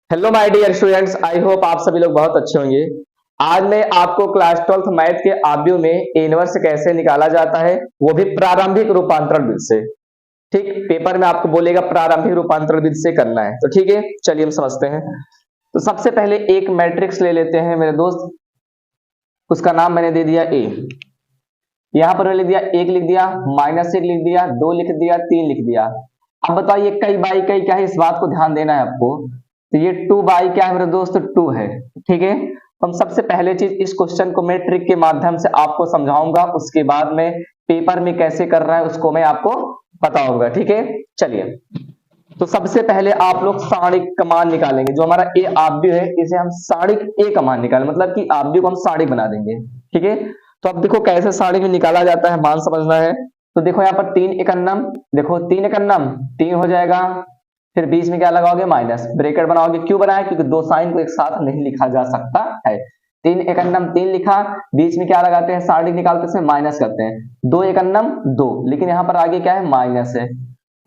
Hello my dear students, I hope आप सभी लोग बहुत अच्छे होंगे। आज मैं आपको क्लास 12th मैथ के आव्यूह में इनवर्स कैसे निकाला जाता है, वो भी प्रारंभिक रूपांतरण विधि से। ठीक, पेपर में आपको बोलेगा प्रारंभिक रूपांतरण विधि से करना है, तो ठीक है, चलिए हम समझते हैं। तो सबसे पहले एक मैट्रिक्स ले लेते हैं मेरे दोस्त। उसका नाम मैंने दे दिया ए। यहां पर मैंने लिख दिया एक, लिख दिया -1 लिख दिया, 2 लिख दिया, 3 लिख दिया। अब बताइए कई बाई कई क्या है, इस बात को ध्यान देना है आपको। तो ये 2 बाई क्या है मेरे दोस्त, 2 है। ठीक है, हम सबसे पहले चीज इस क्वेश्चन को मैं ट्रिक के माध्यम से आपको समझाऊंगा, उसके बाद में पेपर में कैसे कर रहा है उसको मैं आपको बताऊंगा। ठीक है, चलिए। तो सबसे पहले आप लोग सारणिक का मान निकालेंगे। जो हमारा ए आव्यूह है, इसे हम सारणिक ए का मान निकालें, मतलब कि आव्यूह को हम सारणिक बना देंगे। ठीक है, तो अब देखो कैसे सारणिक में निकाला जाता है, मान समझना है। तो देखो यहाँ पर 3 एकन्नम, देखो 3 एकन्नम 3 हो जाएगा। फिर बीच में क्या लगाओगे, माइनस ब्रैकेट बनाओगे। क्यों बनाया, क्योंकि दो साइन को एक साथ नहीं लिखा जा सकता है। 3 एकन्नम 3 लिखा, बीच में क्या लगाते हैं, सारणिक निकालते समय माइनस करते हैं। 2 एकन्नम 2, लेकिन यहाँ पर आगे क्या है, माइनस है।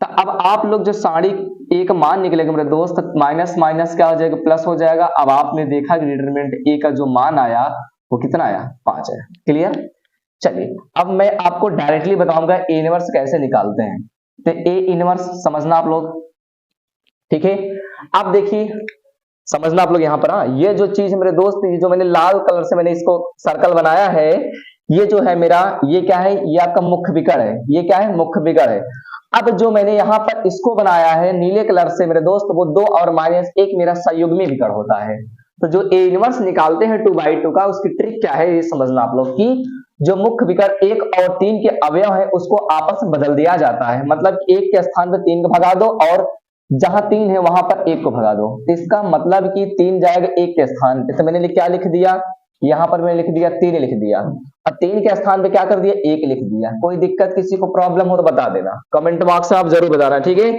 तो अब आप लोग जो सारणिक एक मान निकलेगा मेरे दोस्त, माइनस माइनस क्या हो जाएगा, प्लस हो जाएगा। अब आपने देखा कि डिटरमिनेंट ए का जो मान आया वो कितना आया, 5 आया। क्लियर। चलिए, अब मैं आपको डायरेक्टली बताऊंगा ए इनवर्स कैसे निकालते हैं। तो ए इनवर्स समझना आप लोग, ठीक है। अब देखिए, समझना आप लोग यहाँ पर। हाँ, ये जो चीज है मेरे दोस्त, ये जो मैंने लाल कलर से मैंने इसको सर्कल बनाया है, ये जो है मेरा, ये क्या है, ये आपका मुख्य विकर्ण है। ये क्या है, मुख्य विकर्ण है। अब जो मैंने यहाँ पर इसको बनाया है नीले कलर से मेरे दोस्त, वो 2 और -1 मेरा संयुग्मी विकर्ण होता है। तो जो ए इनवर्स निकालते हैं 2/2 का, उसकी ट्रिक क्या है ये समझना आप लोग की। जो मुख्य विकर्ण 1 और 3 के अवयव है उसको आपस में बदल दिया जाता है। मतलब 1 के स्थान पर 3 को भगा दो और जहां 3 है वहां पर 1 को भगा दो। इसका मतलब कि 3 जाएगा 1 के स्थान पे। तो मैंने क्या लिख दिया, यहां पर मैंने लिख दिया 3 लिख दिया। अब 3 के स्थान पे क्या कर दिया, 1 लिख दिया। कोई दिक्कत किसी को प्रॉब्लम हो तो बता देना, कमेंट बॉक्स में आप जरूर बताना। ठीक है,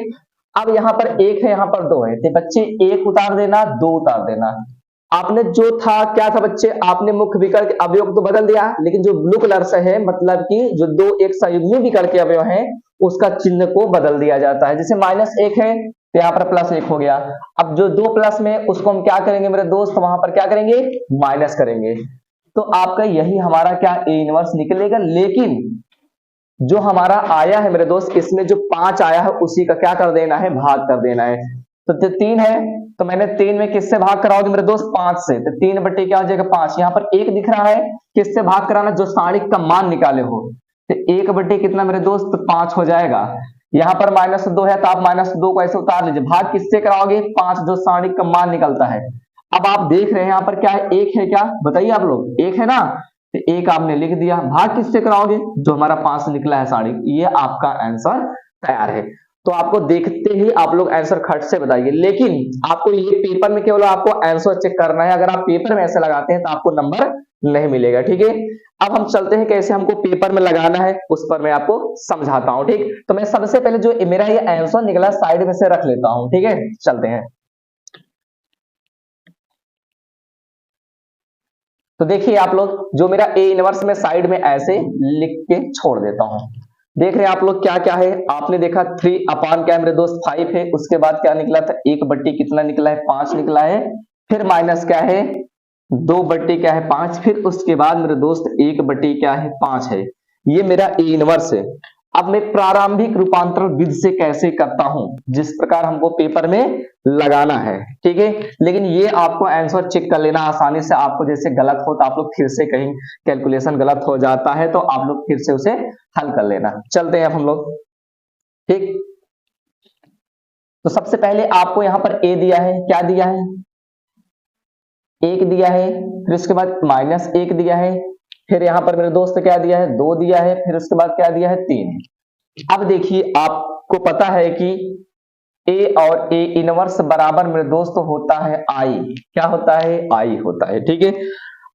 अब यहाँ पर 1 है, यहाँ पर 2 है, तो बच्चे 1 उतार देना, 2 उतार देना। आपने जो था क्या था बच्चे, आपने मुख्य विकर्ण के अवयव को तो बदल दिया, लेकिन जो ब्लू कलर से है, मतलब कि जो 2 एक संयुग्मी विकर्ण के अवयव हैं उसका चिन्ह को बदल दिया जाता है। जैसे -1 है तो यहाँ पर +1 हो गया। अब जो 2 प्लस में उसको हम क्या करेंगे मेरे दोस्त, वहां पर क्या करेंगे, माइनस करेंगे। तो आपका यही हमारा क्या ए इनवर्स निकलेगा। लेकिन जो हमारा आया है मेरे दोस्त, इसमें जो 5 आया है उसी का क्या कर देना है, भाग कर देना है। तो 3 है, तो मैंने 3 में किससे भाग कराओगे मेरे दोस्त, 5 से। तो 3 बटे क्या हो जाएगा, 5। यहाँ पर 1 दिख रहा है, किससे भाग कराना, जो सारणिक का मान निकाले हो। तो 1 बटे कितना मेरे दोस्त, 5 हो जाएगा। यहाँ पर -2 है तो आप -2 को ऐसे उतार लीजिए। भाग किससे कराओगे, 5 जो सारणिक का मान निकलता है। अब आप देख रहे हैं यहाँ पर क्या है, 1 है, क्या बताइए आप लोग, 1 है ना। तो 1 आपने लिख दिया, भाग किससे कराओगे, जो हमारा 5 निकला है सारणिक। ये आपका आंसर तैयार है। तो आपको देखते ही आप लोग आंसर खट से बताइए। लेकिन आपको ये पेपर में केवल आपको आंसर चेक करना है। अगर आप पेपर में ऐसे लगाते हैं तो आपको नंबर नहीं मिलेगा। ठीक है, अब हम चलते हैं कैसे हमको पेपर में लगाना है, उस पर मैं आपको समझाता हूं। ठीक, तो मैं सबसे पहले जो मेरा ये आंसर निकला साइड में से रख लेता हूं। ठीक है, चलते हैं। तो देखिए आप लोग, जो मेरा ए इनवर्स में साइड में ऐसे लिख के छोड़ देता हूं। देख रहे हैं आप लोग क्या क्या है, आपने देखा 3 अपान क्या है मेरे दोस्त, 5 है। उसके बाद क्या निकला था, 1 बट्टी कितना निकला है, 5 निकला है। फिर माइनस क्या है, 2 बट्टी क्या है, 5। फिर उसके बाद मेरे दोस्त 1 बट्टी क्या है, 5 है। ये मेरा ए इनवर्स है। अब मैं प्रारंभिक रूपांतरण विधि से कैसे करता हूं, जिस प्रकार हमको पेपर में लगाना है। ठीक है, लेकिन ये आपको आंसर चेक कर लेना आसानी से। आपको जैसे गलत हो तो आप लोग फिर से कहीं कैलकुलेशन गलत हो जाता है तो आप लोग फिर से उसे हल कर लेना। चलते हैं अब हम लोग। ठीक, तो सबसे पहले आपको यहां पर ए दिया है, क्या दिया है, 1 दिया है। फिर उसके बाद -1 दिया है। फिर यहां पर मेरे दोस्त क्या दिया है, 2 दिया है। फिर उसके बाद क्या दिया है, 3। अब देखिए, आपको पता है कि ए और ए इनवर्स बराबर मेरे दोस्त होता है आई। क्या होता है, आई होता है। ठीक है,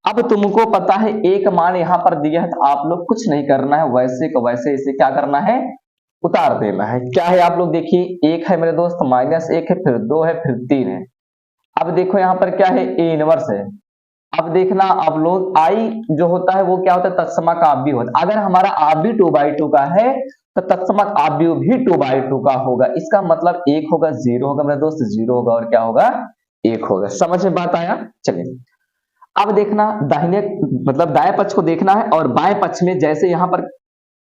अब तुमको पता है एक मान यहां पर दिया है, तो आप लोग कुछ नहीं करना है, वैसे को वैसे इसे क्या करना है, उतार देना है। क्या है आप लोग देखिए, 1 है मेरे दोस्त, -1 है, फिर 2 है, फिर 3 है। अब देखो यहां पर क्या है, ए इनवर्स है। अब देखना आप लोग, आई जो होता है वो क्या होता है, तत्समक आव्यूह होता है। अगर हमारा आव्यूह 2/2 का है तो तत्समक आव्यूह भी 2/2 का होगा। इसका मतलब 1 होगा, 0 होगा मेरे दोस्त, 0 होगा और क्या होगा, 1 होगा। समझ में बात आया? चलिए अब देखना दाहिने मतलब दाएं पक्ष को देखना है और बाएं पक्ष में जैसे यहां पर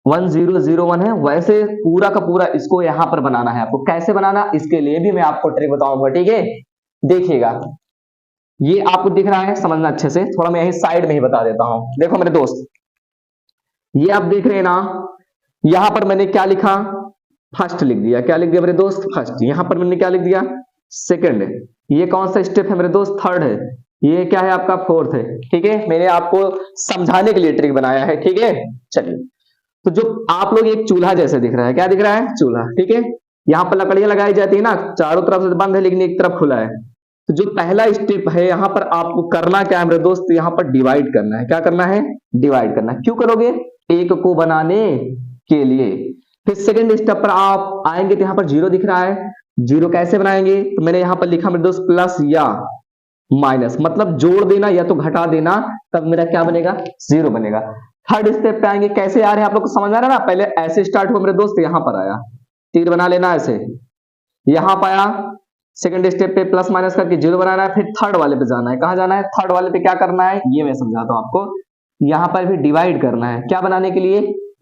1001 है वैसे पूरा का पूरा इसको यहां पर बनाना है। आपको कैसे बनाना इसके लिए भी मैं आपको ट्रिक बताऊंगा, ठीक है? देखिएगा ये आपको दिख रहा है, समझना अच्छे से, थोड़ा मैं यही साइड में ही बता देता हूं। देखो मेरे दोस्त ये आप देख रहे हैं ना, यहां पर मैंने क्या लिखा, फर्स्ट लिख दिया। क्या लिख दिया मेरे दोस्त? फर्स्ट। यहां पर मैंने क्या लिख दिया? सेकंड। ये कौन सा स्टेप है मेरे दोस्त? थर्ड है। ये क्या है आपका? फोर्थ है। ठीक है, मैंने आपको समझाने के लिए ट्रिक बनाया है, ठीक है? चलिए तो जो आप लोग एक चूल्हा जैसे दिख रहा है, क्या दिख रहा है? चूल्हा, ठीक है? यहां पर लकड़ियां लगाई जाती है ना, चारों तरफ से बंद है लेकिन एक तरफ खुला है। तो जो पहला स्टेप है यहां पर आपको करना क्या है मेरे दोस्त? यहां पर डिवाइड करना है। क्या करना है? डिवाइड करना है। क्यों करोगे? एक को बनाने के लिए। फिर सेकंड स्टेप पर आप आएंगे तो यहां पर जीरो दिख रहा है। जीरो कैसे बनाएंगे? तो मैंने यहां पर लिखा मेरे दोस्त प्लस या माइनस, मतलब जोड़ देना या तो घटा देना, तब मेरा क्या बनेगा? जीरो बनेगा। थर्ड स्टेप पे आएंगे, कैसे आ रहे हैं आप लोग को समझ आ रहा है ना? पहले ऐसे स्टार्ट हुआ मेरे दोस्त, यहां पर आया, तीर बना लेना ऐसे, यहां पाया, सेकंड स्टेप पे प्लस माइनस करके जीरो बनाना है। फिर थर्ड वाले पे जाना है। कहां जाना है? थर्ड वाले पे क्या करना है ये मैं समझाता हूं आपको। यहां पर भी डिवाइड करना है। क्या बनाने के लिए?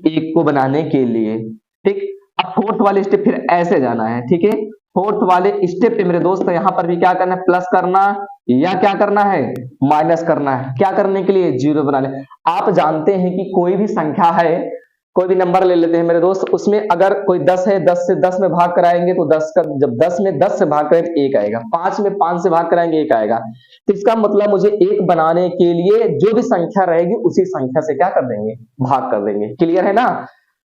एक को बनाने के लिए, ठीक? अब फोर्थ वाले स्टेप फिर ऐसे जाना है, ठीक है? फोर्थ वाले स्टेप पे मेरे दोस्त यहां पर भी क्या करना है? प्लस करना या क्या करना है? माइनस करना है। क्या करने के लिए? जीरो बनाने। आप जानते हैं कि कोई भी संख्या है, कोई भी नंबर ले लेते हैं मेरे दोस्त, उसमें अगर कोई 10 है, 10 से 10 में भाग कराएंगे तो 10 का, जब 10 में 10 से भाग करेंगे 1 आएगा, 5 में 5 से भाग कराएंगे 1 आएगा। तो इसका मतलब मुझे 1 बनाने के लिए जो भी संख्या रहेगी उसी संख्या से क्या कर देंगे? भाग कर देंगे। क्लियर है ना?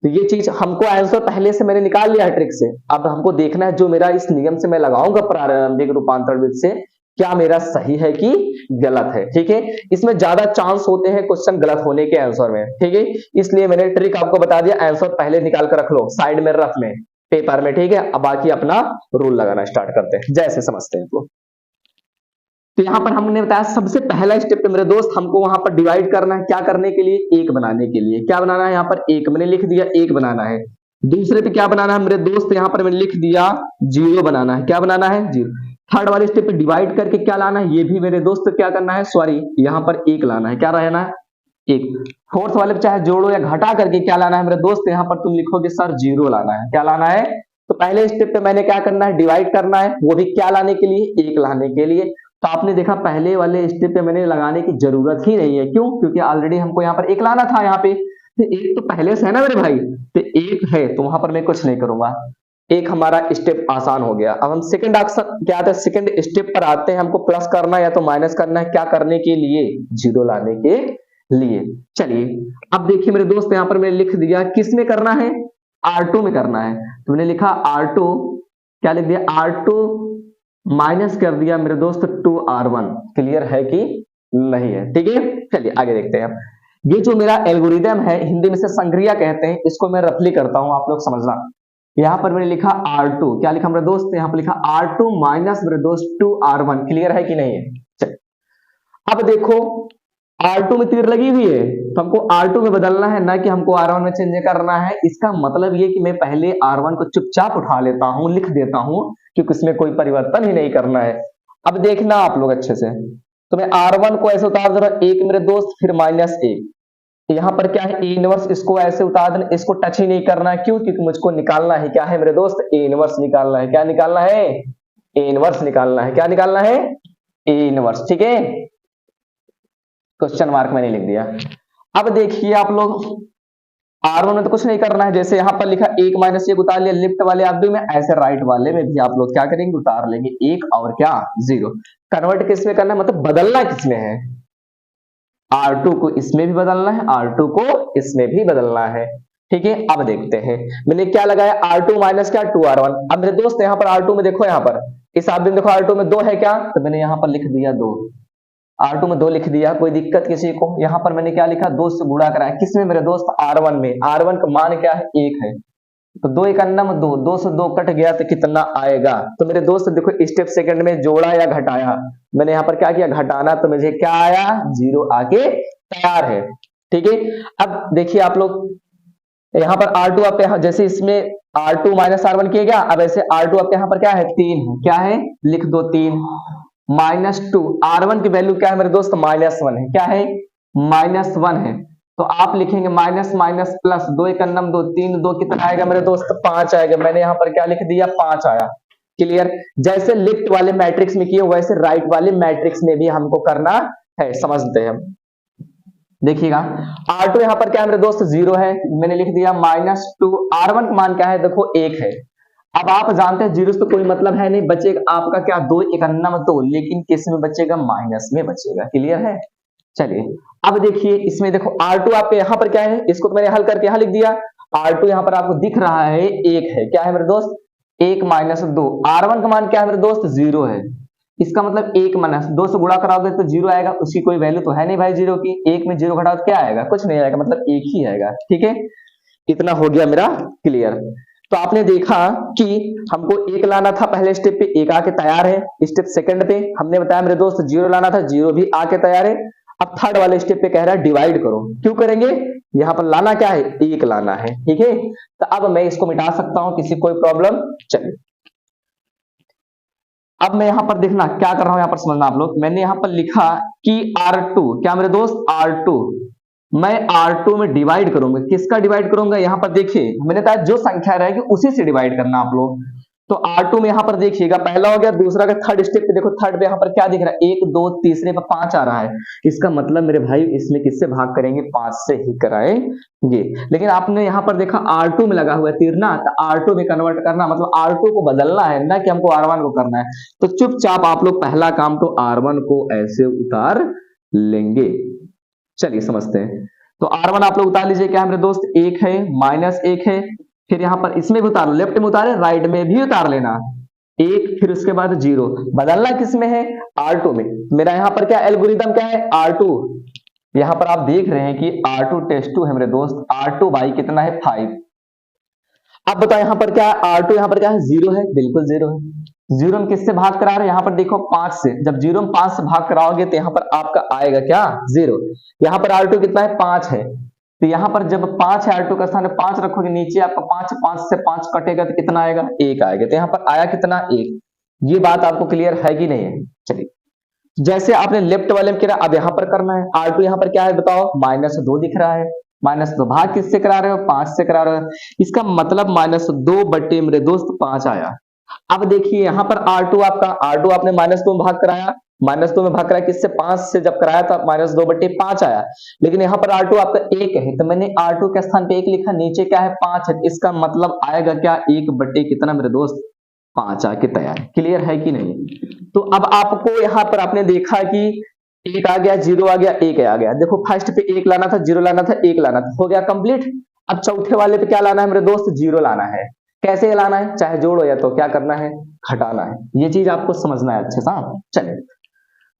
तो ये चीज हमको आंसर पहले से मैंने निकाल लिया है ट्रिक से। अब हमको देखना है जो मेरा इस नियम से मैं लगाऊंगा प्रारंभिक रूपांतरण विधि से, क्या मेरा सही है कि गलत है, ठीक है? इसमें ज्यादा चांस होते हैं क्वेश्चन गलत होने के आंसर में, ठीक है? इसलिए मैंने ट्रिक आपको बता दिया, आंसर पहले निकाल कर रख लो साइड में, रफ में, पेपर में, ठीक है? अब बाकी अपना रूल लगाना स्टार्ट करते हैं जैसे समझते हैं तो। तो यहां पर हमने बताया सबसे पहला स्टेप पे मेरे दोस्त हमको वहां पर डिवाइड करना है। क्या करने के लिए? एक बनाने के लिए। क्या बनाना है? यहां पर एक मैंने लिख दिया, एक बनाना है। दूसरे पे क्या बनाना है मेरे दोस्त? यहां पर मैंने लिख दिया जीरो बनाना है। क्या बनाना है? जीरो। थर्ड वाले स्टेप पे डिवाइड करके क्या लाना है? ये भी मेरे दोस्त क्या करना है? सॉरी, यहां पर एक लाना है। क्या रहना है? एक। फोर्थ वाले पे चाहे जोड़ो या घटा करके क्या लाना है मेरे दोस्त? यहां पर तुम लिखोगे सर जीरो लाना है। क्या लाना है? तो पहले स्टेप पे मैंने क्या करना है? डिवाइड करना है, वो भी क्या लाने के लिए? एक लाने के लिए। तो आपने देखा पहले वाले स्टेप पे मैंने लगाने की जरूरत ही नहीं है। क्यों? क्योंकि ऑलरेडी हमको यहाँ पर एक लाना था। यहाँ पे तो एक तो पहले से है ना मेरे भाई, तो एक है तो वहां पर मैं कुछ नहीं करूंगा। एक हमारा स्टेप आसान हो गया। अब हम सेकंड क्या आता है? सेकंड स्टेप पर आते हैं। हमको प्लस करना है या तो माइनस करना है। क्या करने के लिए? जीरो लाने के लिए। चलिए अब देखिए मेरे दोस्त, यहाँ पर मैंने लिख दिया किस में करना है? R2 में करना है। तो मैंने लिखा R2, क्या लिख दिया? R2 माइनस कर दिया मेरे दोस्त 2R1। क्लियर है कि नहीं है? ठीक है, चलिए आगे देखते हैं। ये जो मेरा एल्गोरिदम है, हिंदी में से संक्रिया कहते हैं, इसको मैं रफली करता हूं, आप लोग समझना। यहां पर मैंने लिखा R2, क्या लिखा मेरे दोस्त? यहां पर लिखा R2 माइनस मेरे दोस्त 2R1। क्लियर है कि नहीं है? चलिए अब देखो R2 में तीर लगी हुई है तो हमको R2 में बदलना है, ना कि हमको R1 में चेंज करना है। इसका मतलब ये कि मैं पहले R1 को चुपचाप उठा लेता हूं, लिख देता हूं, क्योंकि इसमें कोई परिवर्तन ही नहीं करना है। अब देखना आप लोग अच्छे से, तो मैं R1 को ऐसे उतार दे रहा हूं, एक मेरे दोस्त, फिर माइनस एक। यहां पर क्या है? ए इनवर्स, इसको ऐसे उतार देना, इसको टच ही नहीं करना है। क्यों? क्योंकि मुझको निकालना है क्या है मेरे दोस्त? ए इनवर्स निकालना है। क्या निकालना है? ए इनवर्स निकालना है। क्या निकालना है? A inverse. ठीक है, क्वेश्चन मार्क मैंने लिख दिया। अब देखिए आप लोग, R1 में तो कुछ नहीं करना है, जैसे यहां पर लिखा एक माइनस एक उतार लिया लेफ्ट वाले आदमी में, ऐसे राइट वाले में भी आप लोग क्या करेंगे? उतार लेंगे एक और क्या? जीरो। कन्वर्ट किस में करना है, मतलब बदलना किसमें है? R2 को इसमें भी बदलना है, R2 को इसमें भी बदलना है। ठीक है, अब देखते हैं मैंने क्या लगाया? R2 माइनस क्या? 2R1। अब मेरे दोस्त यहाँ पर R2 में देखो, यहाँ पर इस आदमी में देखो R2 में 2 है क्या? तो मैंने यहाँ पर लिख दिया 2, R2 में 2 लिख दिया। कोई दिक्कत किसी को? यहां पर मैंने क्या लिखा? 2 से गुणा कराया। किसमें मेरे दोस्त? R1 में। R1 का मान क्या है? 1 है, तो 2 एक अन्नम 2, 2 से 2 कट गया तो कितना आएगा? तो मेरे दोस्त देखो स्टेप सेकंड में जोड़ा या घटाया, मैंने यहां पर क्या किया? घटाना, तो मुझे क्या आया? जीरो आके तैयार है। ठीक है, अब देखिए आप लोग, यहाँ पर R2 आपके यहाँ जैसे इसमें R2 माइनस R1 किया गया, अब ऐसे R2 आपके यहाँ पर क्या है? 3 है। क्या है? लिख दो 3। -2, R1 की वैल्यू क्या है मेरे दोस्त, -1 है। क्या है, -1 है। तो आप लिखेंगे माइनस माइनस प्लस, 2 1 2, 3 2 कितना आएगा मेरे दोस्त, 5 आएगा। मैंने यहाँ पर क्या लिख दिया, 5 आया। क्लियर। जैसे लेफ्ट वाले मैट्रिक्स में किए वैसे राइट वाले मैट्रिक्स में भी हमको करना है, समझते हैं हम। देखिएगा R2 यहाँ पर क्या है मेरे दोस्त, 0 है, मैंने लिख दिया -2। R1 का मान क्या है, देखो 1 है। अब आप जानते हैं 0 से तो कोई मतलब है नहीं, बचेगा आपका क्या, 2 1 2, लेकिन किस में बचेगा, माइनस में बचेगा। क्लियर है। चलिए अब देखिए इसमें देखो R2 आपके यहाँ पर क्या है, इसको तो मैंने हल करके यहाँ लिख दिया। R2 यहाँ पर आपको दिख रहा है 1 है। क्या है मेरे दोस्त, 1 -2। R1 का मान क्या है मेरे दोस्त, 0 है। इसका मतलब 1 -2 से गुणा कराओगे तो 0 आएगा। उसकी कोई वैल्यू तो है नहीं भाई 0 की। 1 में 0 घटाओ तो क्या आएगा, कुछ नहीं आएगा, मतलब 1 ही आएगा। ठीक है, इतना हो गया मेरा क्लियर। तो आपने देखा कि हमको 1 लाना था पहले स्टेप पे, 1 आके तैयार है। स्टेप सेकंड पे हमने बताया मेरे दोस्त 0 लाना था, 0 भी आके तैयार है। अब थर्ड वाले स्टेप पे कह रहा है डिवाइड करो। क्यों करेंगे, यहाँ पर लाना क्या है, 1 लाना है। ठीक है, तो अब मैं इसको मिटा सकता हूं, किसी कोई प्रॉब्लम। चलिए अब मैं यहां पर देखना क्या कर रहा हूं, यहां पर समझना आप लोग। मैंने यहां पर लिखा कि R2, क्या मेरे दोस्त, R2 मैं R2 में डिवाइड करूंगा। किसका डिवाइड करूंगा, यहां पर देखिए मैंने कहा जो संख्या रहेगी उसी से डिवाइड करना आप लोग। तो R2 में यहां पर देखिएगा पहला हो गया, दूसरा का थर्ड स्टेप पे देखो, थर्ड पे यहां पर क्या दिख रहा है, 1 2, तीसरे पे 5 आ रहा है। इसका मतलब मेरे भाई इसमें किससे भाग करेंगे, 5 से ही कराएंगे। लेकिन आपने यहां पर देखा R2 में लगा हुआ है तीर ना, तो R2 में कन्वर्ट करना मतलब R2 को बदलना है ना, कि हमको R1 को करना है। तो चुपचाप आप लोग पहला काम तो R1 को ऐसे उतार लेंगे। चलिए समझते हैं। तो R1 आप लोग उतार लीजिए, क्या है मेरे दोस्त, 1 है, -1 है। फिर यहां पर इसमें भी उतार लो, लेफ्ट में उतारे राइट में भी उतार लेना, 1 फिर उसके बाद 0। बदलना किस में है, R2 में। मेरा यहां पर क्या एल्गोरिदम क्या है, R2। यहां पर आप देख रहे हैं कि R2 टेस्ट 2 है मेरे दोस्त, R2 बाई कितना है, 5। अब बताओ यहां पर क्या है, R2 यहां पर क्या है, 0 है, बिल्कुल 0 है। 0 में किससे भाग करा रहे हैं, यहां पर देखो 5 से। जब 0 में 5 से भाग कराओगे तो यहां पर आपका आएगा क्या, 0। यहां पर R2 कितना है, 5 है। तो यहां पर जब 5 है, R2 का स्थान 5 रखोगे, नीचे आपका 5 से 5 कटेगा तो कितना आएगा, 1 आएगा। तो यहां पर आया कितना, 1। ये बात आपको क्लियर है कि नहीं है। चलिए जैसे आपने लेफ्ट वाले में किया अब यहां पर करना है। R2 यहां पर क्या है बताओ, -2 दिख रहा है। -2 भाग किससे करा रहे हो, 5 से करा रहे हो। इसका मतलब -2 बटे मेरे दोस्त 5 आया। अब देखिए यहां पर R2 आपका, R2 आपने -2 में भाग कराया, -2 में भाग कराया किससे, 5 से जब कराया था -2 बटे 5 आया। लेकिन यहां पर R2 आपका 1 है, तो मैंने R2 के स्थान पे 1 लिखा, नीचे क्या है 5 है। इसका मतलब आएगा क्या, 1 बटे कितना मेरे दोस्त, 5 आके तैयार। क्लियर है कि नहीं। तो अब आपको यहां पर आपने देखा कि 1 आ गया, 0 आ गया, 1 आ गया। देखो फर्स्ट पे 1 लाना था, 0 लाना था, 1 लाना था, हो गया कंप्लीट। अब चौथे वाले पे क्या लाना है मेरे दोस्त, 0 लाना है। कैसे लाना है, चाहे जोड़ो या तो क्या करना है, घटाना है। ये चीज आपको समझना है अच्छे से। चलिए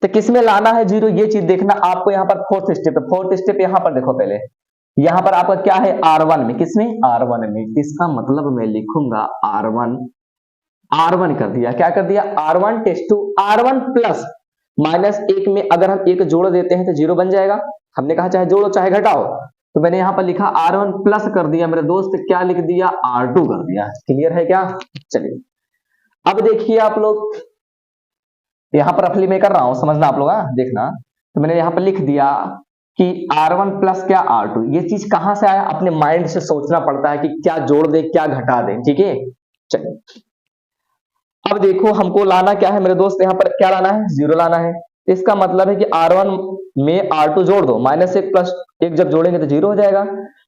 तो किसमें लाना है 0, ये चीज देखना आपको। यहाँ पर फोर्थ स्टेप यहाँ पर देखो, पहले यहाँ पर आपका क्या है, R1 में। किसमें, R1 में। इसका मतलब मैं लिखूंगा R1 कर दिया, क्या कर दिया, R1 टेस्ट 2। R1 प्लस -1 में अगर हम 1 जोड़ देते हैं तो 0 बन जाएगा। हमने कहा चाहे जोड़ो चाहे घटाओ, तो मैंने यहां पर लिखा R1 प्लस कर दिया मेरे दोस्त, क्या लिख दिया, R2 कर दिया। क्लियर है क्या। चलिए अब देखिए आप लोग, यहां पर रफली मैं कर रहा हूं, समझना आप लोग, देखना। तो मैंने यहां पर लिख दिया कि R1 प्लस क्या R2। ये चीज कहां से आया, अपने माइंड से सोचना पड़ता है कि क्या जोड़ दे क्या घटा दे। ठीक है, चलिए अब देखो हमको लाना क्या है मेरे दोस्त, यहाँ पर क्या लाना है, 0 लाना है। इसका मतलब है कि R1 में R2 जोड़ दो, -1 प्लस 1 जब जोड़ेंगे तो 0 हो जाएगा।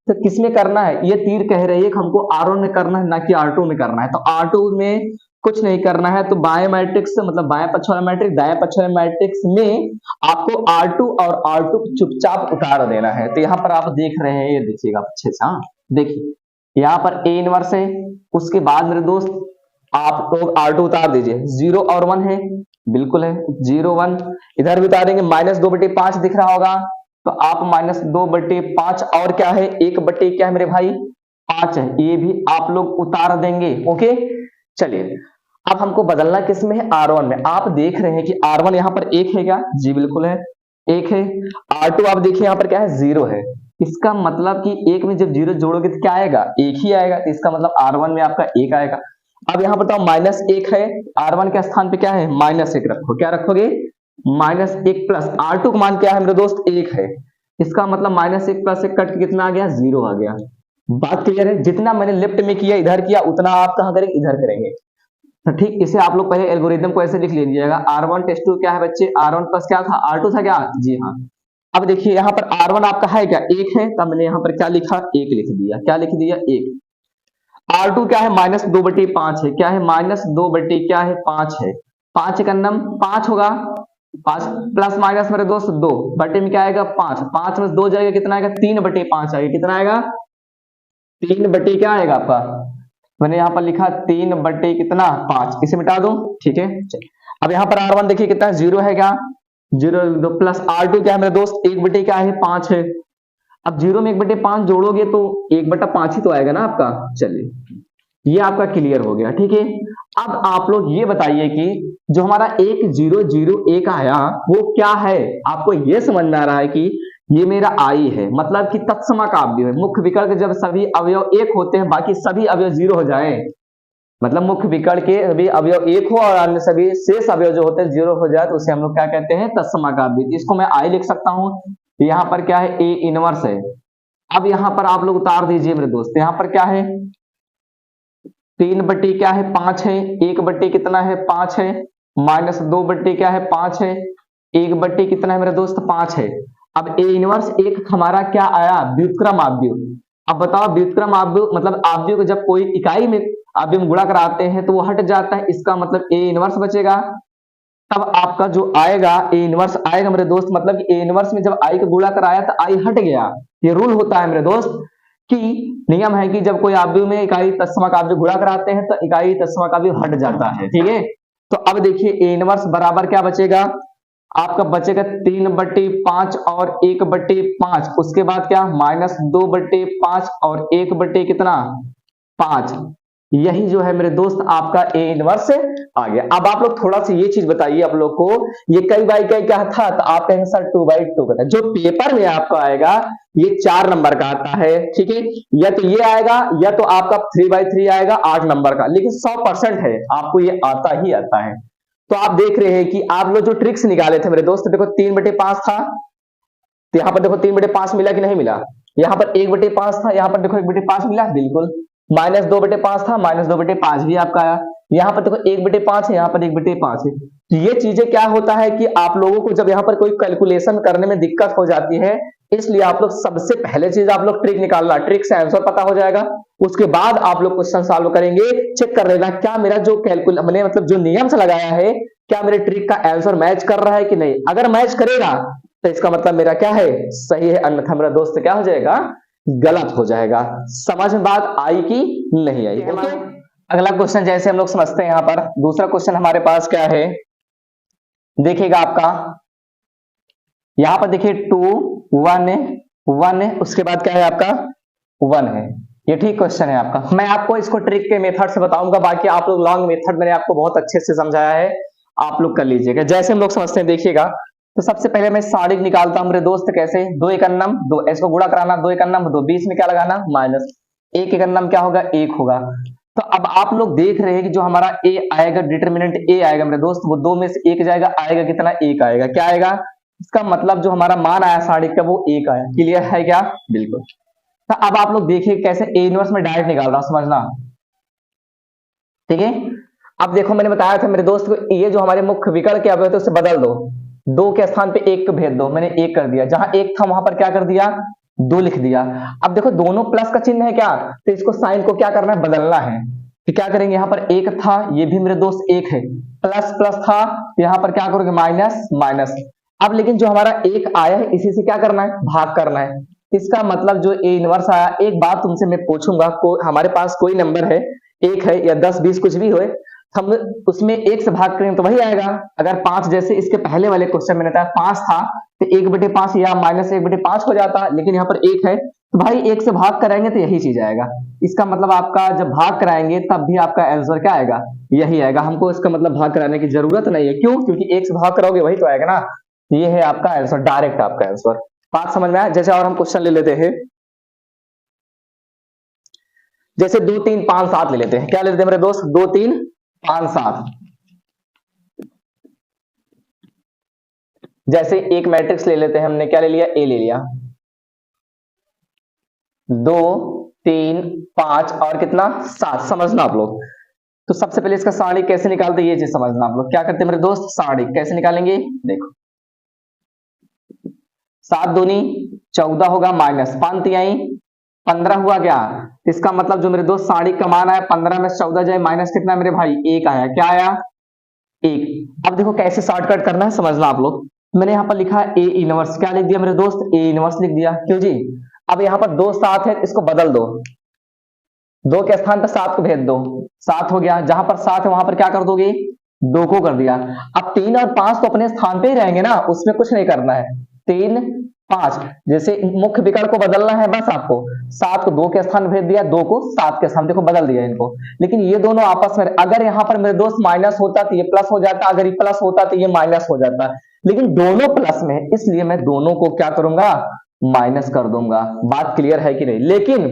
तो किसमें करना है, ये तीर कह रही है कि हमको R1 में करना है ना कि R2 में करना है। तो R2 में कुछ नहीं करना है, तो बाएं मैट्रिक्स मतलब बाएं पक्ष वाला मैट्रिक्स, दाएं पक्ष वाले मैट्रिक्स में आपको R2 और R2 चुपचाप उतार देना है। तो यहाँ पर आप देख रहे हैं, ये देखिएगा अच्छे से, देखिए यहाँ पर A इनवर्स है, उसके बाद मेरे दोस्त आप लोग R2 उतार दीजिए, 0 और 1 है, बिल्कुल है, 0 1 इधर भी उतारेंगे, -2 बटे 5 दिख रहा होगा, तो आप -2 बटे 5 और क्या है, 1 बटे क्या है मेरे भाई, 5 है, ये भी आप लोग उतार देंगे। ओके चलिए अब हमको बदलना किसमें है, R1 में। आप देख रहे हैं कि R1 यहाँ पर 1 है क्या, जी बिल्कुल है, 1 है। R2 आप देखिए यहाँ पर क्या है, 0 है। इसका मतलब कि 1 में जब 0 जोड़ोगे तो क्या आएगा, 1 ही आएगा। तो इसका मतलब R1 में आपका 1 आएगा। अब यहाँ पर तो -1 है, R1 के स्थान पे क्या है -1 रखो, क्या रखोगे -1 प्लस R2 का मान क्या है मेरे दोस्त 1 है, इसका मतलब -1 प्लस 1 कट के कितना आ गया 0 आ गया। बात क्लियर है, जितना मैंने लेफ्ट में किया इधर किया उतना आप कहां करेंगे इधर करेंगे। तो ठीक इसे आप लोग पहले एल्गोरिदम को ऐसे लिख लीजिएगा, R1 टेस्ट 2 क्या है बच्चे, R1 प्लस क्या था R2 था क्या, जी हाँ। अब देखिए यहाँ पर R1 आपका है क्या 1 है, तब मैंने यहाँ पर क्या लिखा 1 लिख दिया, क्या लिख दिया 1। R2 क्या है -2/5 है, क्या है -2 बटे क्या है 5 है, 5 का नम 5 होगा, 5 प्लस माइनस मेरे दोस्त 2 बटे में क्या आएगा 5, 5 में 2 जाएगा कितना आएगा 3/5 आएगा, कितना आएगा 3 बटे क्या आएगा आपका, मैंने यहाँ पर लिखा 3 बटे कितना 5, इसे मिटा दो ठीक है। अब यहाँ पर R1 देखिए कितना 0 है क्या 0 प्लस R2 क्या है मेरे दोस्त 1 बटे क्या है 5 है। अब 0 में 1/5 जोड़ोगे तो 1/5 ही तो आएगा ना आपका। चलिए ये आपका क्लियर हो गया ठीक है। अब आप लोग ये बताइए कि जो हमारा 1001 आया वो क्या है, आपको ये समझ में आ रहा है कि ये मेरा आई है, मतलब कि तत्समाकाव्य है, मुख्य विकर्ण के जब सभी अवयव 1 होते हैं बाकी सभी अवयव 0 हो जाए, मतलब मुख्य विकर्ण के सभी अवयव 1 हो और अन्य सभी शेष अवयव जो होते हैं 0 हो जाए तो उसे हम लोग क्या कहते हैं तत्समाकाव्य। इसको मैं आई लिख सकता हूं, यहाँ पर क्या है ए इनवर्स है। अब यहाँ पर आप लोग उतार दीजिए मेरे दोस्त, यहाँ पर क्या है 3 बट्टी क्या है 5 है, 1 बट्टी कितना है 5 है, -2 बट्टी क्या है 5 है, 1 बट्टी कितना है मेरे दोस्त 5 है। अब ए इनवर्स एक हमारा क्या आया व्युत्क्रम आव्यूह। अब बताओ व्युत्क्रम आव्यूह मतलब आव्यूह को जब कोई इकाई में आव्यूह में गुणा कराते हैं तो वो हट जाता है, इसका मतलब ए इनवर्स बचेगा। तब आपका जो आएगा ए इनवर्स आएगा मेरे दोस्त, मतलब ए इनवर्स में जब आई को गुणा कराया तो आई हट गया। ये रूल होता है मेरे दोस्त कि नियम है कि जब कोई आव्यूह में इकाई तत्समाकाव्य गुणा कराते हैं तो इकाई तत्समाकाव्य हट जाता है ठीक है। तो अब देखिए ए इनवर्स बराबर क्या बचेगा आपका, बचेगा 3/5 और 1/5, उसके बाद क्या -2/5 और 1 बटे कितना 5, यही जो है मेरे दोस्त आपका ए इनवर्स आ गया। अब आप लोग थोड़ा सा ये चीज बताइए आप लोग को, ये कई बाई कई क्या था, तो आप कहेंगे सर 2/2 का था, जो पेपर में आपका आएगा ये 4 नंबर का आता है ठीक है, या तो ये आएगा या तो आपका 3/3 आएगा 8 नंबर का, लेकिन 100% है आपको ये आता ही आता है। तो आप देख रहे हैं कि आप लोग जो ट्रिक्स निकाले थे मेरे दोस्त, देखो 3/5 था तो यहाँ पर देखो 3/5 मिला कि नहीं मिला, यहाँ पर 1/5 था यहाँ पर देखो 1/5 मिला बिल्कुल, -2/5 था -2/5 भी आपका आया, यहाँ पर देखो 1/5 है यहाँ पर 1/5 है। तो ये चीजें क्या होता है कि आप लोगों को जब यहाँ पर कोई कैलकुलेशन करने में दिक्कत हो जाती है, इसलिए आप लोग सबसे पहले चीज आप लोग ट्रिक निकालना, ट्रिक से आंसर पता हो जाएगा, उसके बाद आप लोग क्वेश्चन सॉल्व करेंगे, चेक कर लेना क्या मेरा जो कैलकुल मैंने मतलब जो नियम से लगाया है क्या मेरे ट्रिक का आंसर मैच कर रहा है कि नहीं। अगर मैच करेगा तो इसका मतलब मेरा क्या है सही है, अन्यथा मेरा दोस्त क्या हो जाएगा गलत हो जाएगा। समझ में बात आई कि नहीं आई। ओके अगला क्वेश्चन जैसे हम लोग समझते हैं, यहाँ पर दूसरा क्वेश्चन हमारे पास क्या है देखिएगा आपका, यहाँ पर देखिए 2 1 है, उसके बाद क्या है आपका 1 है, ये ठीक क्वेश्चन है आपका। मैं आपको इसको ट्रिक के मेथड से बताऊंगा, बाकी आप लोग लॉन्ग मेथड मैंने आपको बहुत अच्छे से समझाया है, आप लोग कर लीजिएगा जैसे हम लोग समझते हैं। देखिएगा तो सबसे पहले मैं सारिक निकालता हूं मेरे दोस्त, कैसे 2 एकन्नम 2, इसको गुणा कराना 2 एकन्नम 2, बीच में क्या लगाना माइनस, 1 एकन्नम क्या होगा 1 होगा। तो अब आप लोग देख रहे हैं कि जो हमारा ए आएगा डिटरमिनेंट ए आएगा मेरे दोस्त, वो 2 में से 1 जाएगा, आएगा कितना 1 आएगा, क्या आएगा, इसका मतलब जो हमारा मान आया सारिक का वो 1 आया। क्लियर है क्या, बिल्कुल। तो अब आप लोग देखिए कैसे ए इनवर्स में डायरेक्ट निकाल रहा हूं, समझना ठीक है। अब देखो मैंने बताया था मेरे दोस्त को ये जो हमारे मुख्य विकर्ण के अवयव थे उसे बदल दो, 2 के स्थान पे 1 को भेज दो, मैंने 1 कर दिया, जहां 1 था वहां पर क्या कर दिया 2 लिख दिया। अब देखो दोनों प्लस का चिन्ह है क्या, तो इसको साइन को क्या करना है बदलना है, तो क्या करेंगे यहाँ पर 1 था ये भी मेरे दोस्त 1 है, प्लस प्लस था यहाँ पर क्या करोगे माइनस माइनस। अब लेकिन जो हमारा 1 आया है इसी से क्या करना है भाग करना है, इसका मतलब जो ए इनवर्स आया, एक बात तुमसे मैं पूछूंगा, हमारे पास कोई नंबर है 1 है या 10 20 कुछ भी हो, हम उसमें 1 से भाग करें तो वही आएगा। अगर 5 जैसे इसके पहले वाले क्वेश्चन में बताया 5 था तो 1/5 या -1/5 हो जाता, लेकिन यहाँ पर 1 है तो भाई 1 से भाग कराएंगे तो यही चीज आएगा। इसका मतलब आपका जब भाग कराएंगे तब भी आपका आंसर क्या आएगा यही आएगा, हमको इसका मतलब भाग कराने की जरूरत नहीं है, क्यों, क्योंकि 1 से भाग कराओगे वही तो आएगा ना। ये है आपका आंसर, डायरेक्ट आपका आंसर। बात समझ में आया। जैसे और हम क्वेश्चन ले लेते हैं, जैसे 2 3 5 7 ले लेते हैं, क्या ले लेते हैं मेरे दोस्त, 2 3 5 7। जैसे एक मैट्रिक्स ले लेते हैं, हमने क्या ले लिया, ए ले लिया, 2 3 5 और कितना 7, समझना आप लोग। तो सबसे पहले इसका सारणी कैसे निकालते हैं ये चीज समझना आप लोग। क्या करते हैं मेरे दोस्त, सारणी कैसे निकालेंगे, देखो 7 दूनी 14 होगा, माइनस 5 तिहाई 15 हुआ क्या। इसका मतलब जो मेरे दोस्त सारणी का मान आया 15 में 14 जाए, माइनस कितना मेरे भाई 1 आया, क्या आया 1। अब देखो कैसे शॉर्टकट करना है समझना आप लोग। मैंने यहाँ पर लिखा ए इनवर्स, क्या लिख दिया मेरे दोस्त, ए इनवर्स लिख दिया, क्यों जी। अब यहाँ पर 2 7 है, इसको बदल दो, 2 के स्थान पर 7 को भेज दो, 7 हो गया। जहां पर 7 है वहां पर क्या कर दोगे, 2 को कर दिया। अब 3 और 5 तो अपने स्थान पे ही रहेंगे ना, उसमें कुछ नहीं करना है। 3 5 जैसे मुख्य विकर्ण को बदलना है बस आपको, 7 को 2 के स्थान भेज दिया, 2 को 7 के स्थान, देखो बदल दिया इनको। लेकिन ये दोनों आपस में, अगर यहाँ पर मेरे दोस्त माइनस होता तो ये प्लस हो जाता, अगर ये प्लस होता तो ये माइनस हो जाता, लेकिन दोनों प्लस में है, इसलिए मैं दोनों को क्या करूंगा, माइनस कर दूंगा। बात क्लियर है कि नहीं। लेकिन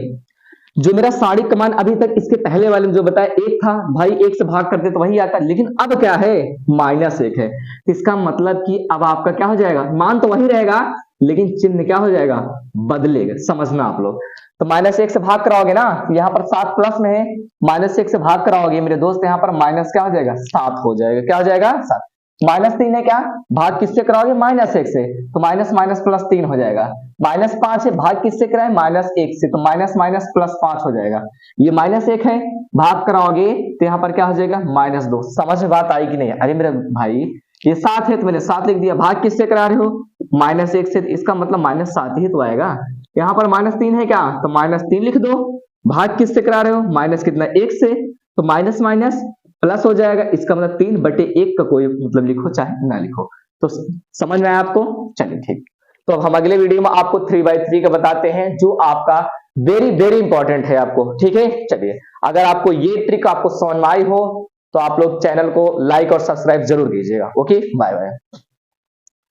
जो मेरा सारणी का मान अभी तक इसके पहले वाले में जो बताया 1 था, भाई 1 से भाग करते तो वही आता, लेकिन अब क्या है, -1 है। इसका मतलब कि अब आपका क्या हो जाएगा, मान तो वही रहेगा लेकिन चिन्ह क्या हो जाएगा, बदलेगा, समझना आप लोग। तो -1 से भाग कराओगे ना, यहाँ पर 7 प्लस में है, -1 से भाग कराओगे मेरे दोस्त, यहाँ पर माइनस क्या हो जाएगा, 7 हो जाएगा, क्या हो जाएगा 7। -3 है, क्या भाग किससे कराओगे, -1 से, तो माइनस माइनस प्लस 3 हो जाएगा। -5 है, भाग किससे कराए, -1 से, तो माइनस माइनस प्लस 5 हो जाएगा। ये -1 है, भाग कराओगे तो यहाँ पर क्या हो जाएगा, -2। समझ में बात आई कि नहीं। अरे मेरे भाई ये 7 है तो मैंने 7 लिख दिया, भाग किससे करा रहे हो, -1 से, इसका मतलब -7 ही तो आएगा। यहाँ पर -3 है क्या, तो -3 लिख दो, भाग किससे करा रहे हो, माइनस कितना 1 से, तो माइनस माइनस प्लस हो जाएगा, इसका मतलब 3/1 का कोई मतलब लिखो चाहे ना लिखो। तो समझ में आया आपको, चलिए ठीक। तो अब हम अगले वीडियो में आपको 3/3 का बताते हैं, जो आपका वेरी वेरी इंपॉर्टेंट है आपको, ठीक है। चलिए, अगर आपको ये ट्रिक आपको समझ में आई हो तो आप लोग चैनल को लाइक और सब्सक्राइब जरूर कीजिएगा। Okay, bye bye.